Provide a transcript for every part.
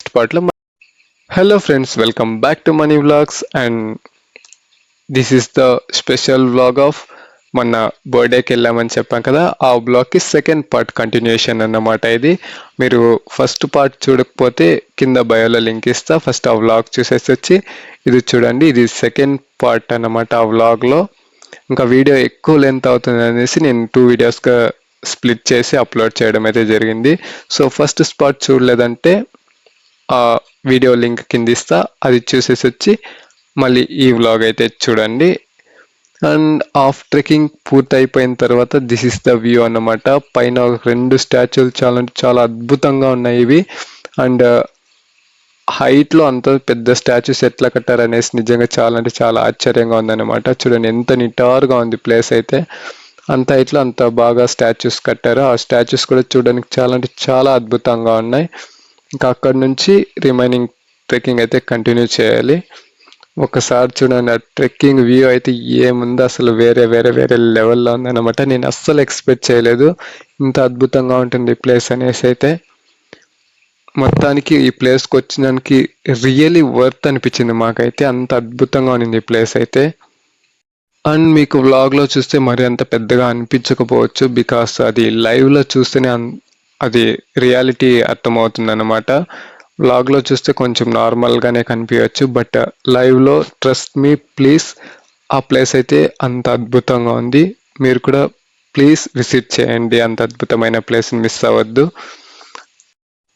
Next పార్ట్లో. Hello friends, welcome back to money vlogs and this is the special vlog of మొన్న బర్త్డేకి వెళ్ళామని చెప్పాం కదా, ఆ వ్లాగ్కి సెకండ్ పార్ట్ కంటిన్యూషన్ అన్నమాట. ఇది మీరు ఫస్ట్ పార్ట్ చూడకపోతే కింద బయోలో లింక్ ఇస్తా, ఫస్ట్ ఆ వ్లాగ్ చూసేసి వచ్చి ఇది చూడండి. ఇది సెకండ్ పార్ట్ అన్నమాట. ఆ వ్లాగ్లో ఇంకా వీడియో ఎక్కువ లెంత్ అవుతుంది అనేసి నేను 2 వీడియోస్గా స్ప్లిట్ చేసి అప్లోడ్ చేయడం అయితే జరిగింది. సో ఫస్ట్ పార్ట్ చూడలేదంటే ఆ వీడియో లింక్ కింద ఇస్తా, అది చూసేసి వచ్చి మళ్ళీ ఈ వ్లాగ్ అయితే చూడండి. అండ్ ఆఫ్ ట్రెక్కింగ్ పూర్తి అయిపోయిన తర్వాత దిస్ ఇస్ ద వ్యూ అన్నమాట. పైన 2 స్టాచ్యూలు చాలా అద్భుతంగా ఉన్నాయి ఇవి. అండ్ హైట్లో అంత పెద్ద స్టాచ్యూస్ ఎట్లా కట్టారనేసి నిజంగా చాలా అంటే చాలా ఆశ్చర్యంగా ఉందన్నమాట. చూడండి ఎంత నిటారుగా ఉంది ప్లేస్ అయితే. అంత హైట్లో అంత బాగా స్టాచ్యూస్ కట్టారు. ఆ స్టాచ్యూస్ కూడా చూడడానికి చాలా అంటే చాలా అద్భుతంగా ఉన్నాయి. ఇంకా అక్కడ నుంచి రిమైనింగ్ ట్రెక్కింగ్ అయితే కంటిన్యూ చేయాలి. ఒకసారి చూడండి, ఆ ట్రెక్కింగ్ వ్యూ అయితే ఏముంది అసలు వేరే వేరే వేరే లెవెల్లో ఉందన్నమాట. నేను అస్సలు ఎక్స్పెక్ట్ చేయలేదు ఇంత అద్భుతంగా ఉంటుంది ఈ ప్లేస్ అనేసి. అయితే మొత్తానికి ఈ ప్లేస్కి వచ్చినానికి రియలీ వర్త్ అనిపించింది మాకైతే. అంత అద్భుతంగా ఉంది ఈ ప్లేస్ అయితే. అండ్ మీకు వ్లాగ్లో చూస్తే మరి అంత పెద్దగా అనిపించకపోవచ్చు, బికాస్ అది లైవ్లో చూస్తేనే అది రియాలిటీ అర్థమవుతుంది అన్నమాట. వ్లాగ్లో చూస్తే కొంచెం నార్మల్గానే కనిపించవచ్చు, బట్ లైవ్లో ట్రస్ట్ మీ ప్లీజ్, ఆ ప్లేస్ అయితే అంత అద్భుతంగా ఉంది. మీరు కూడా ప్లీజ్ విజిట్ చేయండి, అంత అద్భుతమైన ప్లేస్ని మిస్ అవ్వద్దు.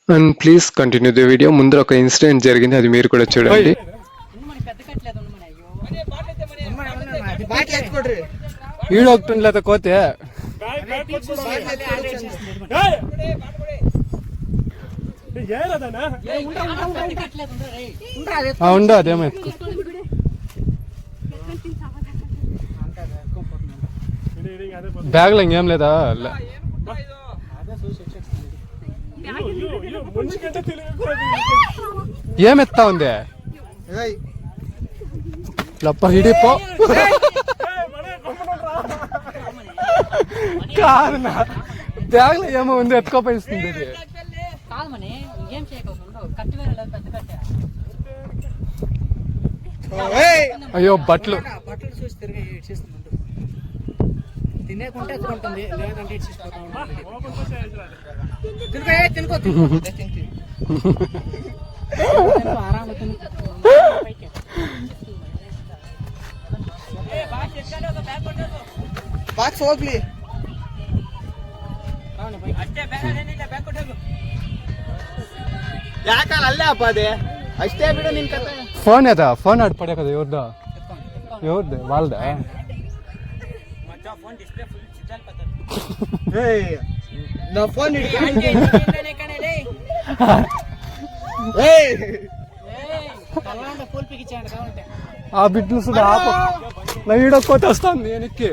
And please continue the video. ముందర ఒక ఇన్సిడెంట్ జరిగింది, అది మీరు కూడా చూడండి. ఈడొకటి కోతే ఉండు అదేమో బ్యాగ్లో ఇంకేం లేదా? ఏమెత్తా ఉంది లప్ప హిడిపో కాదు, నా బ్యాగ్లో ఏమో ఉంది ఎత్తుకోపోయిస్తుంది. అయ్యో బట్టలు తినేకుంటే ఎత్తుకుంటుంది, లేదంటే ఫోన్ ఏదా? ఫోన్ ఆడు పడే కదా. ఎవరిదా? ఎవరిది? వాళ్ళదా? నా ఫోన్ ఆ బిడ్డలు నా ఈడొక్కోతే వస్తాను నేనెక్కి.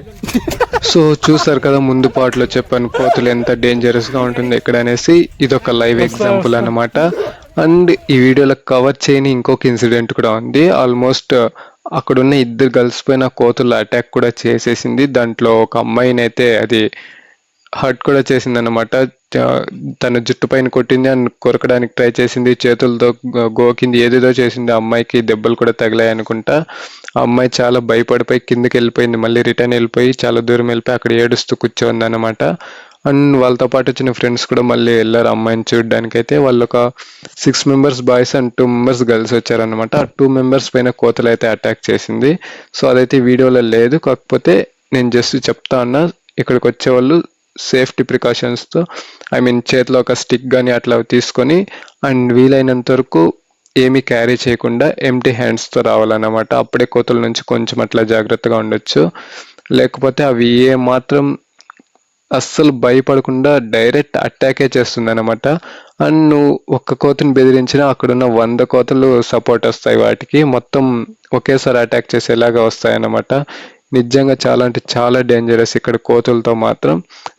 సో చూసారు కదా, ముందు పాటలో చెప్పాను కోతులు ఎంత డేంజరస్ గా ఉంటుంది ఇక్కడ అనేసి. ఇదొక లైవ్ ఎగ్జాంపుల్ అన్నమాట. అండ్ ఈ వీడియోలో కవర్ చేయని ఇంకొక ఇన్సిడెంట్ కూడా ఉంది. ఆల్మోస్ట్ అక్కడున్న 2 గర్ల్స్ పైన కోతులు అటాక్ కూడా చేసేసింది. దాంట్లో ఒక అమ్మాయిని అయితే అది హర్ట్ కూడా చేసింది అనమాట. తన జుట్టు పైన కొట్టింది అండ్ కొరకడానికి ట్రై చేసింది, చేతులతో గోకింది, ఏదేదో చేసింది. ఆ అమ్మాయికి దెబ్బలు కూడా తగిలాయి అనుకుంటా. ఆ అమ్మాయి చాలా భయపడిపోయి కిందకి వెళ్ళిపోయింది. మళ్ళీ రిటర్న్ వెళ్ళిపోయి చాలా దూరం వెళ్ళిపోయి అక్కడ ఏడుస్తూ కూర్చోంది అనమాట. అండ్ వాళ్ళతో పాటు వచ్చిన ఫ్రెండ్స్ కూడా మళ్ళీ వెళ్ళారు అమ్మాయిని చూడడానికి. అయితే వాళ్ళు ఒక 6 members boys and 2 members girls వచ్చారనమాట. ఆ 2 మెంబర్స్ పైన కోతలు అయితే అటాక్ చేసింది. సో అదైతే వీడియోలో లేదు, కాకపోతే నేను జస్ట్ చెప్తా ఉన్నా. ఇక్కడికి వచ్చేవాళ్ళు సేఫ్టీ ప్రికాషన్స్తో, చేతిలో ఒక స్టిక్ కానీ అట్లా తీసుకొని అండ్ వీలైనంత వరకు ఏమీ క్యారీ చేయకుండా ఎంటీ హ్యాండ్స్తో రావాలన్నమాట. అప్పుడే కోతుల నుంచి కొంచెం అట్లా జాగ్రత్తగా ఉండొచ్చు. లేకపోతే అవి ఏ మాత్రం అస్సలు భయపడకుండా డైరెక్ట్ అటాకే చేస్తుంది అనమాట. అండ్ నువ్వు ఒక్క కోతని బెదిరించినా అక్కడున్న 100 కోతలు సపోర్ట్ వస్తాయి వాటికి, మొత్తం ఒకేసారి అటాక్ చేసేలాగా వస్తాయి అన్నమాట. నిజంగా చాలా అంటే చాలా డేంజరస్ ఇక్కడ కోతులతో మాత్రం.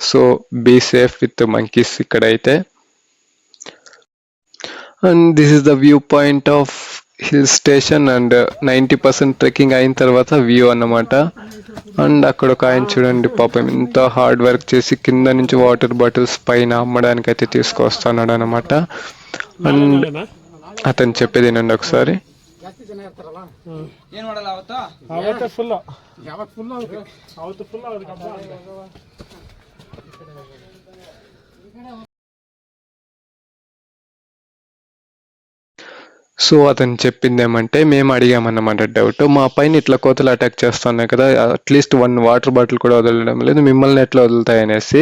So be safe with monkeys ఇక్కడైతే. And this is the view point of hill station. And 90% trekking అయిన తర్వాత వ్యూ అన్నమాట. అండ్ అక్కడ ఒక ఆయన చూడండి, పాపం ఎంత హార్డ్ వర్క్ చేసి కింద నుంచి వాటర్ బాటిల్స్ పైన అమ్మడానికి అయితే తీసుకొస్తున్నాడు అనమాట. అండ్ అతను చెప్పేది వినండి ఒకసారి. ಏನ್ ಮಾಡಲ್ಲ ಅವತ್ತು ಅವತ್ತೆ ಫುಲ್ಲು ಯಾವತ್ತು ಫುಲ್ಲು ಅವತ್ತು ಫುಲ್ಲು ಅದಕ್ಕೆ ಹಬ್ಬ సో అతను చెప్పింది ఏమంటే, మేము అడిగామన్నమాట డౌట్, మా పైన ఇట్లా కోతలు అటాక్ చేస్తున్నాయి కదా, అట్లీస్ట్ 1 వాటర్ బాటిల్ కూడా వదలడం లేదు, మిమ్మల్ని ఎట్లా వదులుతాయి అనేసి.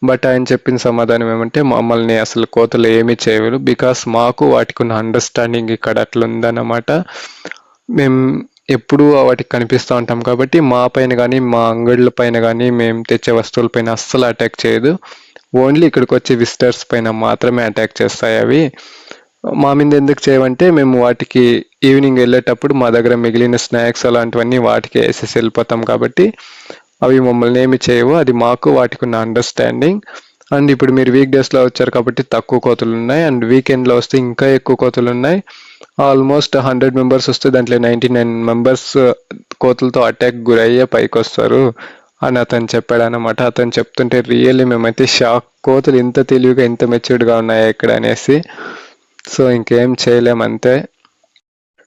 బట్ ఆయన చెప్పిన సమాధానం ఏమంటే, మమ్మల్ని అసలు కోతలు ఏమీ చేయలేవు, బికాస్ మాకు వాటికి ఉన్న అండర్స్టాండింగ్ ఇక్కడ అట్లా ఉందన్నమాట. మేము ఎప్పుడూ వాటికి కనిపిస్తూ ఉంటాం కాబట్టి మా పైన కానీ మా అంగళ్ళ పైన కానీ మేము తెచ్చే వస్తువుల పైన అస్సలు అటాక్ చేయదు. ఓన్లీ ఇక్కడికి వచ్చే విజిటర్స్ పైన మాత్రమే అటాక్ చేస్తాయి అవి. మా మీద ఎందుకు చేయమంటే, మేము వాటికి ఈవినింగ్ వెళ్ళేటప్పుడు మా దగ్గర మిగిలిన స్నాక్స్ అలాంటివన్నీ వాటికి వేసేసి వెళ్ళిపోతాం కాబట్టి అవి మమ్మల్ని ఏమి చేయవు. అది మాకు వాటికి ఉన్న అండర్స్టాండింగ్. అండ్ ఇప్పుడు మీరు వీక్ డేస్లో వచ్చారు కాబట్టి తక్కువ కోతులు ఉన్నాయి, అండ్ వీకెండ్లో వస్తే ఇంకా ఎక్కువ కోతులు ఉన్నాయి. ఆల్మోస్ట్ 100 మెంబర్స్ వస్తే దాంట్లో 99 మెంబర్స్ కోతులతో అటాక్ గురయ్యే పైకి వస్తారు అని అతను చెప్పాడు అనమాట. అతను చెప్తుంటే రియల్లీ మేమైతే షాక్, కోతులు ఇంత తెలివిగా ఇంత మెచ్యూర్డ్గా ఉన్నాయి ఇక్కడ అనేసి. సో ఇంకేం చేయలేం అంతే.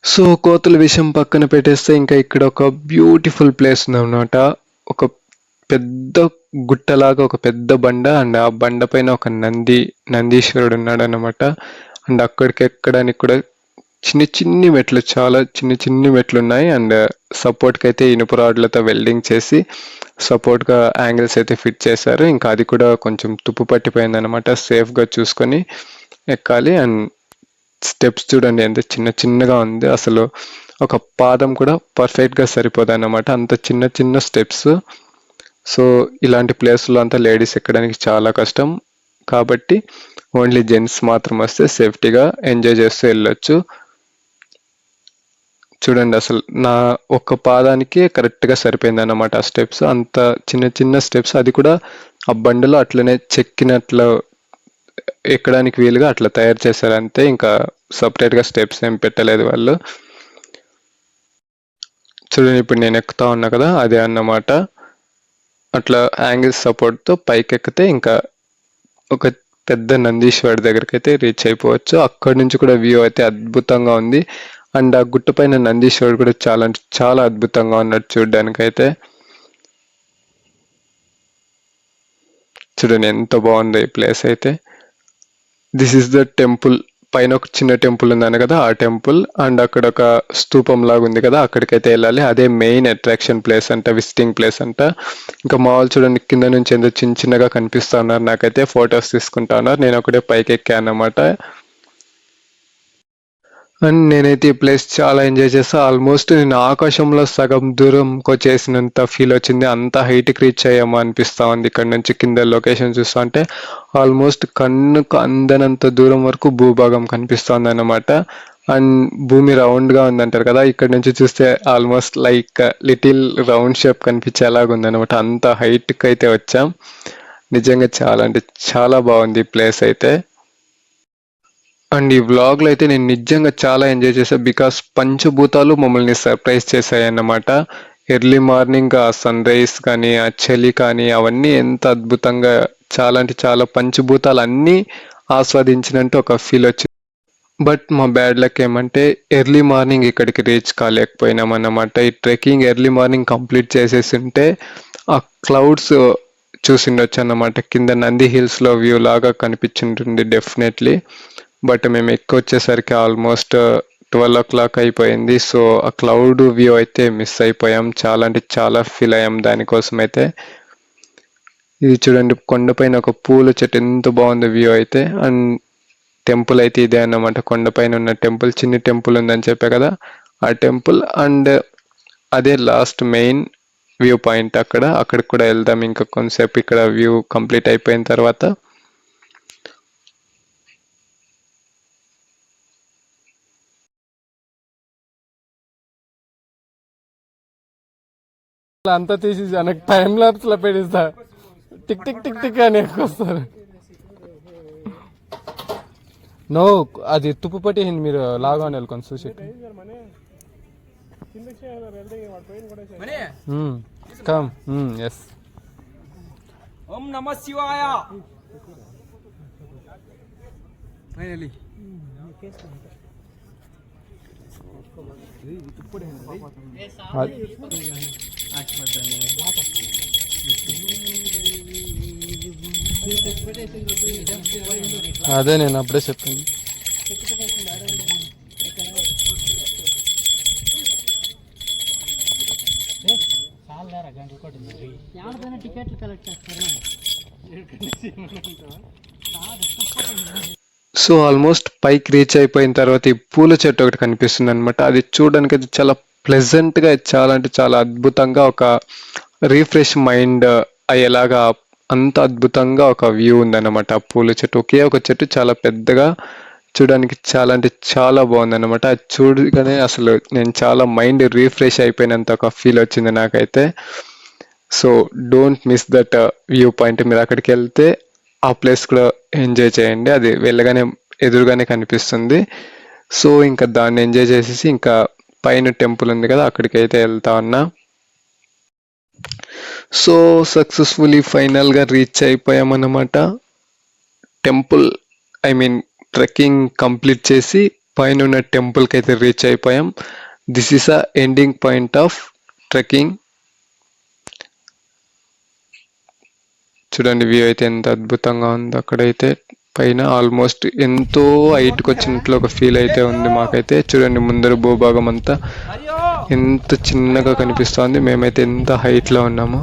సో కోతుల విషయం పక్కన పెట్టేస్తే ఇంకా ఇక్కడ ఒక బ్యూటిఫుల్ ప్లేస్ ఉందన్నమాట. ఒక పెద్ద గుట్టలాగా ఒక పెద్ద బండ, అండ్ ఆ బండ పైన ఒక నందీశ్వరుడు ఉన్నాడు అనమాట. అండ్ అక్కడికి ఎక్కడానికి కూడా చిన్ని మెట్లు, చాలా చిన్ని మెట్లు ఉన్నాయి. అండ్ సపోర్ట్కి అయితే ఇనుప రాడ్లతో వెల్డింగ్ చేసి సపోర్ట్గా యాంగిల్స్ అయితే ఫిట్ చేశారు. ఇంకా అది కూడా కొంచెం తుప్పు పట్టిపోయింది అనమాట, సేఫ్గా చూసుకొని ఎక్కాలి. అండ్ స్టెప్స్ చూడండి ఎంత చిన్నగా ఉంది, అసలు ఒక పాదం కూడా పర్ఫెక్ట్గా సరిపోదు అన్నమాట, అంత చిన్న స్టెప్స్. సో ఇలాంటి ప్లేస్లో అంతా లేడీస్ ఎక్కడానికి చాలా కష్టం కాబట్టి ఓన్లీ జెంట్స్ మాత్రం వస్తే సేఫ్టీగా ఎంజాయ్ చేస్తూ వెళ్ళొచ్చు. చూడండి అసలు నా ఒక్క పాదానికి కరెక్ట్గా సరిపోయింది అన్నమాట ఆ స్టెప్స్, అంత చిన్న స్టెప్స్. అది కూడా ఆ బండిలో అట్లనే చెక్కినట్లు ఎక్కడానికి వీలుగా అట్లా తయారు చేశారు అంతే, ఇంకా సపరేట్గా స్టెప్స్ ఏం పెట్టలేదు వాళ్ళు. చూడండి ఇప్పుడు నేను ఎక్కుతా ఉన్నా కదా, అదే అన్నమాట. అట్లా యాంగిల్ సపోర్ట్తో పైకి ఎక్కితే ఇంకా ఒక పెద్ద నందీశ్వరుడి దగ్గరికి అయితే రీచ్ అయిపోవచ్చు. అక్కడి నుంచి కూడా వ్యూ అయితే అద్భుతంగా ఉంది. అండ్ ఆ గుట్ట పైన నందీశ్వరుడు కూడా చాలా అంటే చాలా అద్భుతంగా ఉన్నాడు చూడడానికైతే. చూడండి ఎంత బాగుందో ఈ ప్లేస్ అయితే. దిస్ ఇస్ ద టెంపుల్, పైన ఒక చిన్న టెంపుల్ ఉందన్న కదా ఆ టెంపుల్, అండ్ అక్కడ ఒక స్తూపం లాగా ఉంది కదా అక్కడికైతే వెళ్ళాలి. అదే మెయిన్ అట్రాక్షన్ ప్లేస్ అంట, విజిటింగ్ ప్లేస్ అంట. ఇంకా మా వాళ్ళు చూడండి కింద నుంచి ఎంత చిన్నగా కనిపిస్తా ఉన్నారు, నాకైతే ఫొటోస్ తీసుకుంటా ఉన్నారు. నేను ఒకటే పైకి ఎక్కాను అన్నమాట. అండ్ నేనైతే ఈ ప్లేస్ చాలా ఎంజాయ్ చేస్తా. ఆల్మోస్ట్ నేను ఆకాశంలో సగం దూరంకి వచ్చేసినంత ఫీల్ వచ్చింది, అంత హైట్కి రీచ్ అయ్యామో అనిపిస్తా ఉంది. ఇక్కడ నుంచి కింద లొకేషన్ చూస్తా అంటే ఆల్మోస్ట్ కన్నుకు అందనంత దూరం వరకు భూభాగం కనిపిస్తుంది అన్నమాట. అండ్ భూమి రౌండ్గా ఉందంటారు కదా, ఇక్కడ నుంచి చూస్తే almost like little round shape కనిపించేలాగా ఉందన్నమాట. అంత హైట్కి అయితే వచ్చాం. నిజంగా చాలా అంటే చాలా బాగుంది ఈ ప్లేస్ అయితే. అండ్ ఈ వ్లాగ్లో అయితే నేను నిజంగా చాలా ఎంజాయ్ చేశాను, బికాస్ పంచభూతాలు మమ్మల్ని సర్ప్రైజ్ చేశాయి అన్నమాట. ఎర్లీ మార్నింగ్ ఆ సన్ రైజ్ కానీ ఆ చలి కానీ అవన్నీ ఎంత అద్భుతంగా, చాలా అంటే చాలా పంచభూతాలు అన్నీ ఆస్వాదించినట్టు ఒక ఫీల్ వచ్చింది. బట్ మా బ్యాడ్ లక్ ఏమంటే ఎర్లీ మార్నింగ్ ఇక్కడికి రీచ్ కాలేకపోయినాం అన్నమాట. ఈ ట్రెక్కింగ్ ఎర్లీ మార్నింగ్ కంప్లీట్ చేసేసి ఉంటే ఆ క్లౌడ్స్ చూసిండొచ్చు అన్నమాట, కింద నంది హిల్స్లో వ్యూ లాగా కనిపించుంటుంది డెఫినెట్లీ. బట్ మేము ఎక్కువ వచ్చేసరికి ఆల్మోస్ట్ 12 o'clock అయిపోయింది. సో ఆ క్లౌడ్ వ్యూ అయితే మిస్ అయిపోయాం, చాలా అంటే చాలా ఫీల్ అయ్యాం దానికోసం అయితే. ఇది చూడండి కొండపైన ఒక పూల చెట్టు, ఎంత బాగుంది వ్యూ అయితే. అండ్ టెంపుల్ అయితే ఇదే అన్నమాట, కొండపైన ఉన్న టెంపుల్, చిన్న టెంపుల్ ఉందని చెప్పే కదా ఆ టెంపుల్. అండ్ అదే లాస్ట్ మెయిన్ వ్యూ పాయింట్, అక్కడికి కూడా వెళ్దాం ఇంకా కొంతసేపు ఇక్కడ వ్యూ కంప్లీట్ అయిపోయిన తర్వాత. అంతా తీసి నాకు టైం ల్యాప్స్లో పెడిస్తా, టిక్ టిక్ టిక్ టిక్ అని వస్తారు. నో అది తుప్పు పట్టేసింది, మీరు లాగా అని కొంచెం చూసి. Come yes. ఓం నమ శివాయ. ఫైనలీ అదే నేను అప్పుడే చెప్పింది. టికెట్లు కలెక్ట్ చేస్తారు. సో ఆల్మోస్ట్ పైకి రీచ్ అయిపోయిన తర్వాత ఈ పూల చెట్టు ఒకటి కనిపిస్తుంది అనమాట. అది చూడడానికి అయితే చాలా ప్లెజెంట్ గా, చాలా అంటే చాలా అద్భుతంగా, ఒక రీఫ్రెష్ మైండ్ అయ్యేలాగా అంత అద్భుతంగా ఒక వ్యూ ఉందన్నమాట. ఆ పూల చెట్టు, ఒకే ఒక చెట్టు చాలా పెద్దగా, చూడడానికి చాలా అంటే చాలా బాగుందన్నమాట. అది చూడగానే అసలు నేను చాలా మైండ్ రీఫ్రెష్ అయిపోయినంత ఒక ఫీల్ వచ్చింది నాకైతే. So don't miss that view point. మీరు అక్కడికి వెళ్తే ఆ ప్లేస్ కూడా ఎంజాయ్ చేయండి. అది వెళ్ళగానే ఎదురుగానే కనిపిస్తుంది. సో ఇంకా దాన్ని ఎంజాయ్ చేసేసి ఇంకా పైన టెంపుల్ ఉంది కదా, అక్కడికి అయితే వెళ్తా ఉన్నా. సో సక్సెస్ఫుల్లీ ఫైనల్గా రీచ్ అయిపోయామన్నమాట. Temple, I mean trekking complete చేసి పైన ఉన్న టెంపుల్కి అయితే రీచ్ అయిపోయాం. This is a ending point of trekking. చూడండి వ్యూ అయితే ఎంత అద్భుతంగా ఉంది. అక్కడైతే పైన ఆల్మోస్ట్ ఎంతో హైట్కి వచ్చినట్లు ఒక ఫీల్ అయితే ఉంది మాకైతే. చూడండి ముందర భూభాగం అంతా ఎంత చిన్నగా కనిపిస్తోంది, మేమైతే ఎంత హైట్లో ఉన్నామో.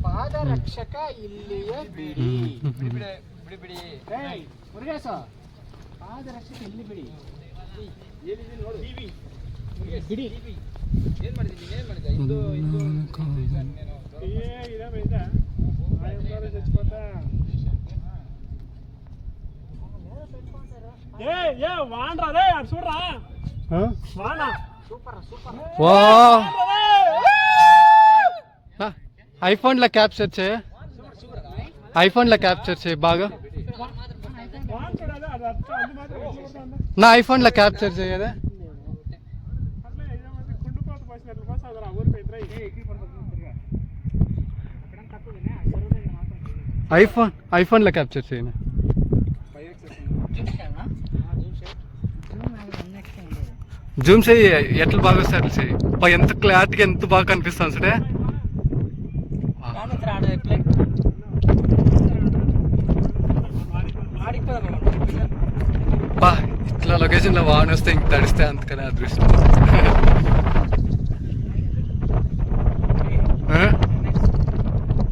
ಪಾದರಕ್ಷಕ ಇಲ್ಲಿಯೇ ಬಿಡಿ. ಮುರುಗೇಶ, ಪಾದರಕ್ಷಕ ಇಲ್ಲಿ ಬಿಡಿ. ಬಿಡಿ. ఐఫోన్లో క్యాప్చర్ చేయ, ఐఫోన్లో క్యాప్చర్ చేయి బాగా. నా ఐఫోన్లో క్యాప్చర్ చేయదా? ఐఫోన్లో క్యాప్చర్ చేయనా? జూమ్ చేయి, ఎట్లా బాగా వస్తే అట్లా చేయి. ఎంత క్లారిటీగా ఎంత బాగా కనిపిస్తుంది సరే. ఇట్లా లొకేషన్లో వాన వస్తే ఇంక తడిస్తే అంతకనే అదృష్టం.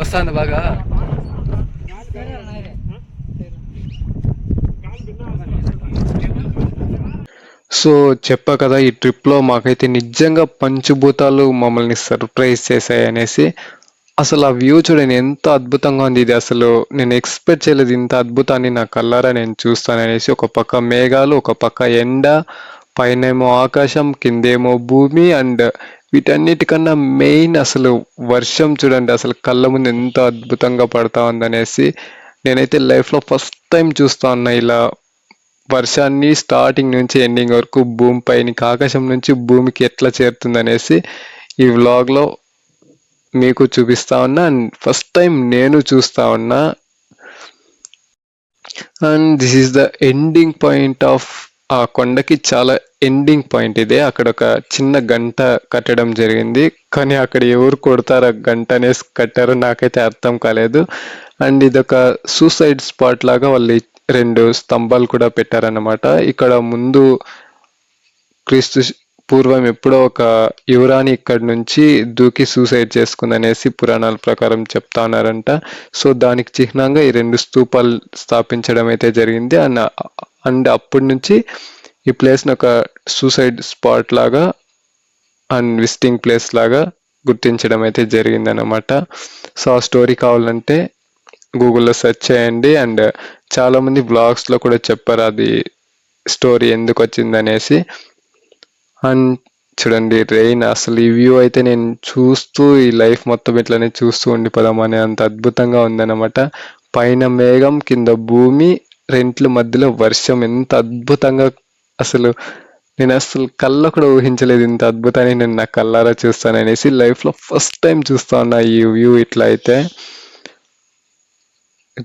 వస్తాను బాగా. సో చెప్పా కదా, ఈ ట్రిప్లో మాకైతే నిజంగా పంచభూతాలు మమ్మల్ని సర్ప్రైజ్ చేశాయి అనేసి. అసలు ఆ వ్యూ చూడండి ఎంత అద్భుతంగా ఉంది. ఇది అసలు నేను ఎక్స్పెక్ట్ చేయలేదు ఇంత అద్భుతాన్ని నా కళ్ళారా నేను చూస్తాననేసి. ఒక పక్క మేఘాలు, ఒక పక్క ఎండ, పైనేమో ఆకాశం, కిందేమో భూమి, అండ్ వీటన్నిటికన్నా మెయిన్ అసలు వర్షం చూడండి. అసలు కళ్ళ ముందు ఎంత అద్భుతంగా పడతా ఉందనేసి. నేనైతే లైఫ్లో ఫస్ట్ టైం చూస్తా ఉన్నా ఇలా వర్షాన్ని స్టార్టింగ్ నుంచి ఎండింగ్ వరకు భూమి పైకి, ఆకాశం నుంచి భూమికి ఎట్లా చేరుతుందనేసి ఈ వ్లాగ్లో మీకు చూపిస్తా ఉన్నా. అండ్ ఫస్ట్ టైం నేను చూస్తా ఉన్నా. And this is the ending point of ఆ కొండకి, చాలా ఎండింగ్ పాయింట్ ఇదే. అక్కడ ఒక చిన్న గంట కట్టడం జరిగింది, కానీ అక్కడ ఎవరు కొడతారు గంట అనేసి కట్టారో నాకైతే అర్థం కాలేదు. అండ్ ఇదొక సూసైడ్ స్పాట్ లాగా వాళ్ళు 2 స్తంభాలు కూడా పెట్టారన్నమాట. ఇక్కడ ముందు క్రీస్తు పూర్వం ఎప్పుడో ఒక యువరాణి ఇక్కడ నుంచి దూకి సూసైడ్ చేసుకుందనేసి పురాణాల ప్రకారం చెప్తా ఉన్నారంట. సో దానికి చిహ్నంగా ఈ 2 స్తూపాలు స్థాపించడం అయితే జరిగింది. అండ్ అప్పటి నుంచి ఈ ప్లేస్ని ఒక సూసైడ్ స్పాట్ లాగా అండ్ విజిటింగ్ ప్లేస్ లాగా గుర్తించడం అయితే జరిగింది అన్నమాట. సో ఆ స్టోరీ కావాలంటే గూగుల్లో సెర్చ్ చేయండి. అండ్ చాలామంది బ్లాగ్స్లో కూడా చెప్పారు అది స్టోరీ ఎందుకు వచ్చింది అనేసి. అండ్ చూడండి రెయిన్, అసలు ఈ వ్యూ అయితే నేను చూస్తూ ఈ లైఫ్ మొత్తం ఇట్లనే చూస్తూ ఉండిపోదామని అంత అద్భుతంగా ఉందన్నమాట. పైన మేఘం, కింద భూమి, రెంట్ల మధ్యలో వర్షం, ఎంత అద్భుతంగా అసలు నేను అసలు కళ్ళ కూడా ఊహించలేదు ఇంత అద్భుతాన్ని నేను నా కళ్ళారా చూస్తాననేసి. లైఫ్లో ఫస్ట్ టైం చూస్తా ఉన్నా ఈ వ్యూ ఇట్లా అయితే.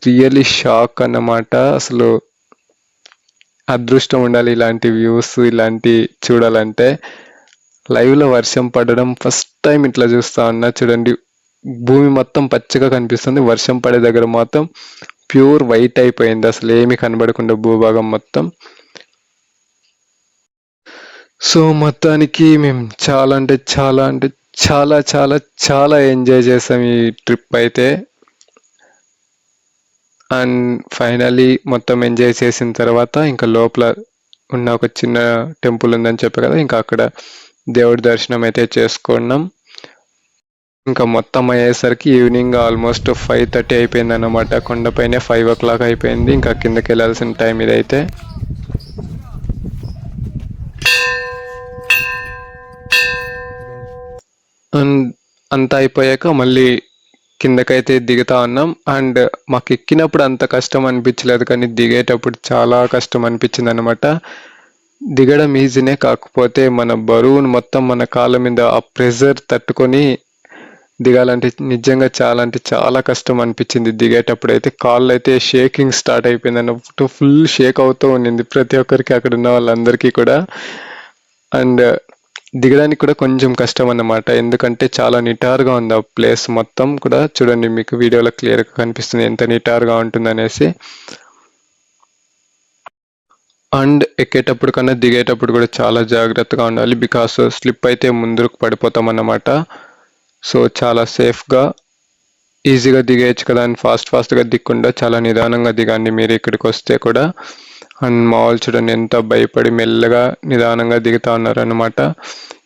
రియల్లీ షాక్ అన్నమాట. అసలు అదృష్టం ఉండాలి ఇలాంటి వ్యూస్ ఇలాంటి చూడాలంటే. లైవ్లో వర్షం పడడం ఫస్ట్ టైం ఇట్లా చూస్తా ఉన్నా. చూడండి, భూమి మొత్తం పచ్చగా కనిపిస్తుంది, వర్షం పడే దగ్గర మాత్రం ప్యూర్ వైట్ అయిపోయింది, అసలు ఏమీ కనబడకుండా భూభాగం మొత్తం. సో మొత్తానికి మేము చాలా అంటే చాలా అంటే చాలా చాలా చాలా ఎంజాయ్ చేసాం ఈ ట్రిప్ అయితే. అండ్ ఫైనలీ మొత్తం ఎంజాయ్ చేసిన తర్వాత ఇంకా లోపల ఉన్న ఒక చిన్న టెంపుల్ ఉందని చెప్పా కదా, ఇంకా అక్కడ దేవుడి దర్శనం అయితే చేసుకున్నాం. ఇంకా మొత్తం అయ్యేసరికి ఈవినింగ్ ఆల్మోస్ట్ 5:30 అయిపోయింది అన్నమాట. కొండపైనే 5 o'clock అయిపోయింది. ఇంకా కిందకి వెళ్ళాల్సిన టైం ఇదైతే. అండ్ అంతా అయిపోయాక మళ్ళీ కిందకైతే దిగుతా ఉన్నాం. అండ్ మాకు ఎక్కినప్పుడు అంత కష్టం అనిపించలేదు, కానీ దిగేటప్పుడు చాలా కష్టం అనిపించింది అనమాట. దిగడం ఈజీనే, కాకపోతే మన బరువును మొత్తం మన కాళ్ళ మీద ఆ ప్రెజర్ తట్టుకొని దిగాలంటే నిజంగా చాలా అంటే చాలా కష్టం అనిపించింది. దిగేటప్పుడు అయితే కాళ్ళు అయితే షేకింగ్ స్టార్ట్ అయిపోయింది అన్నట్టు, ఫుల్ షేక్ అవుతూ ఉండింది ప్రతి ఒక్కరికి, అక్కడ ఉన్న వాళ్ళందరికీ కూడా. అండ్ దిగడానికి కూడా కొంచెం కష్టం అన్నమాట, ఎందుకంటే చాలా నిటారుగా ఉంది ఆ ప్లేస్ మొత్తం కూడా. చూడండి, మీకు వీడియోలో క్లియర్గా కనిపిస్తుంది ఎంత నిటారుగా ఉంటుంది అనేసి. అండ్ ఎక్కేటప్పుడు కన్నా దిగేటప్పుడు కూడా చాలా జాగ్రత్తగా ఉండాలి, బికాస్ స్లిప్ అయితే ముందుకు పడిపోతాం అన్నమాట. సో చాలా సేఫ్గా ఈజీగా దిగేయచ్చు కదా అని ఫాస్ట్గా దిగకుండా చాలా నిదానంగా దిగండి మీరు ఇక్కడికి వస్తే కూడా. అండ్ మా వాళ్ళు చూడండి ఎంత భయపడి మెల్లగా నిదానంగా దిగుతా ఉన్నారు అనమాట.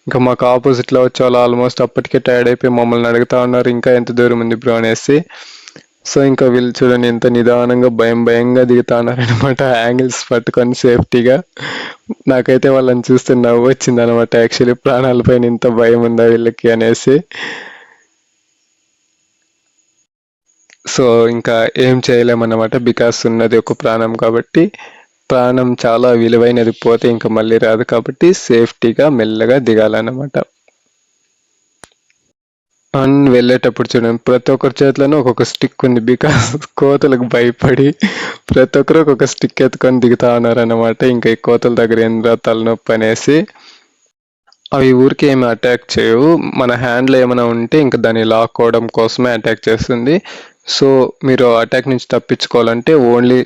ఇంకా మాకు ఆపోజిట్లో వచ్చే వాళ్ళు ఆల్మోస్ట్ అప్పటికే టైర్డ్ అయిపోయి మమ్మల్ని అడుగుతా ఉన్నారు ఇంకా ఎంత దూరం ఉంది బ్రో అనేసి. సో ఇంకా వీళ్ళు చూడండి ఎంత నిదానంగా భయంగా దిగుతా ఉన్నారు అనమాట, యాంగిల్స్ పట్టుకొని సేఫ్టీగా. నాకైతే వాళ్ళని చూస్తే నవ్వు వచ్చింది అనమాట, యాక్చువల్లీ ప్రాణాలపైన ఇంత భయం ఉందా వీళ్ళకి అనేసి. సో ఇంకా ఏం చేయలేమన్నమాట, బికాస్ ఉన్నది ఒక ప్రాణం కాబట్టి. ప్రాణం చాలా విలువైనది, పోతే ఇంకా మళ్ళీ రాదు కాబట్టి సేఫ్టీగా మెల్లగా దిగాలన్నమాట. అండ్ వెళ్ళేటప్పుడు చూడండి ప్రతి ఒక్కరి చేతిలోనూ ఒక్కొక్క స్టిక్ ఉంది, బికాస్ కోతలకు భయపడి ప్రతి ఒక్కరు ఒక్కొక్క స్టిక్ ఎత్తుకొని దిగుతా ఉన్నారు అన్నమాట. ఇంకా ఈ కోతల దగ్గర ఏంద్రా తలనొప్పి అనేసి. అవి ఊరికి ఏమి అటాక్ చేయవు, మన హ్యాండ్లో ఏమైనా ఉంటే ఇంకా దాన్ని లాక్కోవడం కోసమే అటాక్ చేస్తుంది. సో మీరు అటాక్ నుంచి తప్పించుకోవాలంటే ఓన్లీ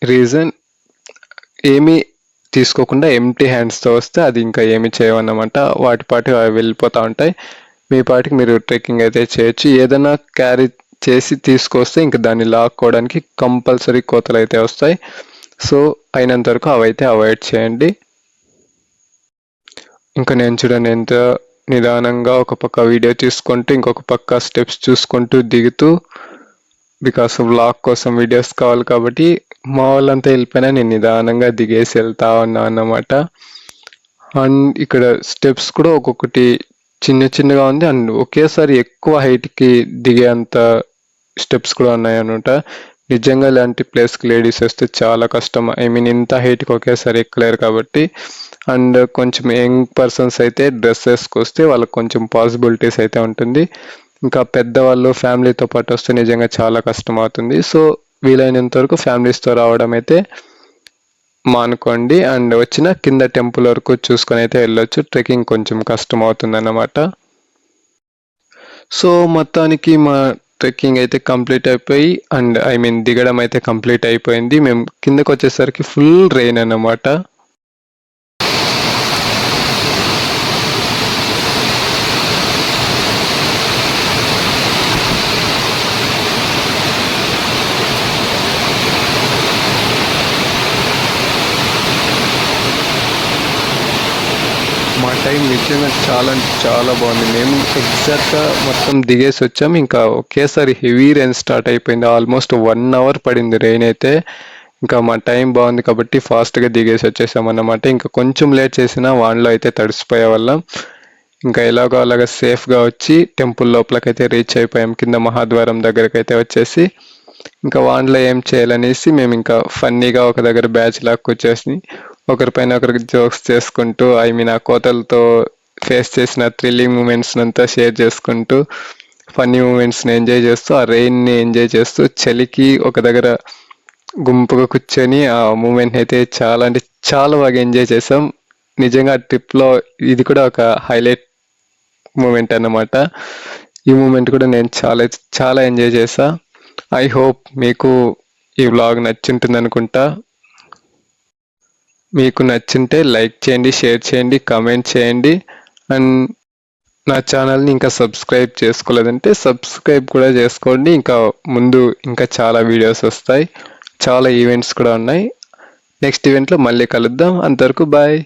రీజన్ ఏమీ తీసుకోకుండా ఎంటీ హ్యాండ్స్తో వస్తే అది ఇంకా ఏమి చేయవన్నమాట, వాటి పాటికి అవి వెళ్ళిపోతూ ఉంటాయి. మీ పాటికి మీరు ట్రెక్కింగ్ అయితే చేయొచ్చు. ఏదైనా క్యారీ చేసి తీసుకొస్తే ఇంకా దాన్ని లాక్కోవడానికి కంపల్సరీ కోతలు అయితే వస్తాయి. సో అయినంత వరకు అవైతే అవాయిడ్ చేయండి. ఇంకా నేను చూడండి ఎంత నిదానంగా ఒక పక్క వీడియో తీసుకుంటూ ఇంకొక పక్క స్టెప్స్ చూసుకుంటూ దిగుతూ, బికాస్ వ్లాగ్ కోసం వీడియోస్ కావాలి కాబట్టి మా వాళ్ళంతా వెళ్ళిపోయినా నేను నిదానంగా దిగేసి వెళ్తా ఉన్నా అన్నమాట. అండ్ ఇక్కడ స్టెప్స్ కూడా ఒక్కొక్కటి చిన్నగా ఉంది, అండ్ ఒకేసారి ఎక్కువ హైట్కి దిగే అంత స్టెప్స్ కూడా ఉన్నాయి అనమాట. నిజంగా ఇలాంటి ప్లేస్కి లేడీస్ వస్తే చాలా కష్టం, ఐ మీన్ ఇంత హైట్కి ఒకేసారి ఎక్కలేరు కాబట్టి. అండ్ కొంచెం యంగ్ పర్సన్స్ అయితే డ్రెస్ వేసుకొస్తే వాళ్ళకి కొంచెం పాసిబిలిటీస్ అయితే ఉంటుంది. ఇంకా పెద్దవాళ్ళు ఫ్యామిలీతో పాటు వస్తే నిజంగా చాలా కష్టం అవుతుంది. సో వీలైనంత వరకు ఫ్యామిలీస్తో రావడం అయితే మానుకోండి. అండ్ వచ్చిన కింద టెంపుల్ వరకు చూసుకొని అయితే వెళ్ళొచ్చు, ట్రెక్కింగ్ కొంచెం కష్టం అవుతుంది అన్నమాట. సో మొత్తానికి మా ట్రెక్కింగ్ అయితే కంప్లీట్ అయిపోయి, అండ్ ఐ మీన్ దిగడం అయితే కంప్లీట్ అయిపోయింది. మేము కిందకు వచ్చేసరికి ఫుల్ రెయిన్ అన్నమాట. మా టైం నిజంగా చాలా అంటే చాలా బాగుంది. మేము ఎగ్జాక్ట్గా మొత్తం దిగేసి వచ్చాము, ఇంకా ఒకేసారి హెవీ రెయిన్ స్టార్ట్ అయిపోయింది. ఆల్మోస్ట్ 1 hour పడింది రెయిన్ అయితే. ఇంకా మా టైం బాగుంది కాబట్టి ఫాస్ట్గా దిగేసి వచ్చేసామన్నమాట. ఇంకా కొంచెం లేట్ చేసినా వాన్లో అయితే తడిసిపోయే వాళ్ళం. ఇంకా ఎలాగో అలాగా సేఫ్గా వచ్చి టెంపుల్ లోపలికైతే రీచ్ అయిపోయాం, కింద మహాద్వారం దగ్గరకు అయితే వచ్చేసి. ఇంకా వాన్లో ఏం చేయాలనేసి మేము ఇంకా ఫన్నీగా ఒక దగ్గర బ్యాచ్ లాగా కూర్చేసి ఒకరిపైన ఒకరికి జోక్స్ చేసుకుంటూ, ఐ మీన్ ఆ కోతలతో ఫేస్ చేసిన థ్రిల్లింగ్ మూమెంట్స్ అంతా షేర్ చేసుకుంటూ ఫన్నీ మూమెంట్స్ని ఎంజాయ్ చేస్తూ ఆ రెయిన్ని ఎంజాయ్ చేస్తూ చలికి ఒక దగ్గర గుంపుగా కూర్చొని ఆ మూమెంట్ని అయితే చాలా అంటే చాలా బాగా ఎంజాయ్ చేసాం. నిజంగా ఆ ట్రిప్లో ఇది కూడా ఒక హైలైట్ మూమెంట్ అన్నమాట. ఈ మూమెంట్ కూడా నేను చాలా చాలా ఎంజాయ్ చేసా. ఐ హోప్ మీకు ఈ వ్లాగ్ నచ్చుంటుంది అనుకుంటా. మీకు నచ్చుంటే లైక్ చేయండి, షేర్ చేయండి, కామెంట్ చేయండి. అండ్ నా ఛానల్ని ఇంకా సబ్స్క్రైబ్ చేసుకోలేదంటే సబ్స్క్రైబ్ కూడా చేసుకోండి. ఇంకా ముందు ఇంకా చాలా వీడియోస్ వస్తాయి, చాలా ఈవెంట్స్ కూడా ఉన్నాయి. నెక్స్ట్ ఈవెంట్లో మళ్ళీ కలుద్దాం. అంతవరకు బాయ్.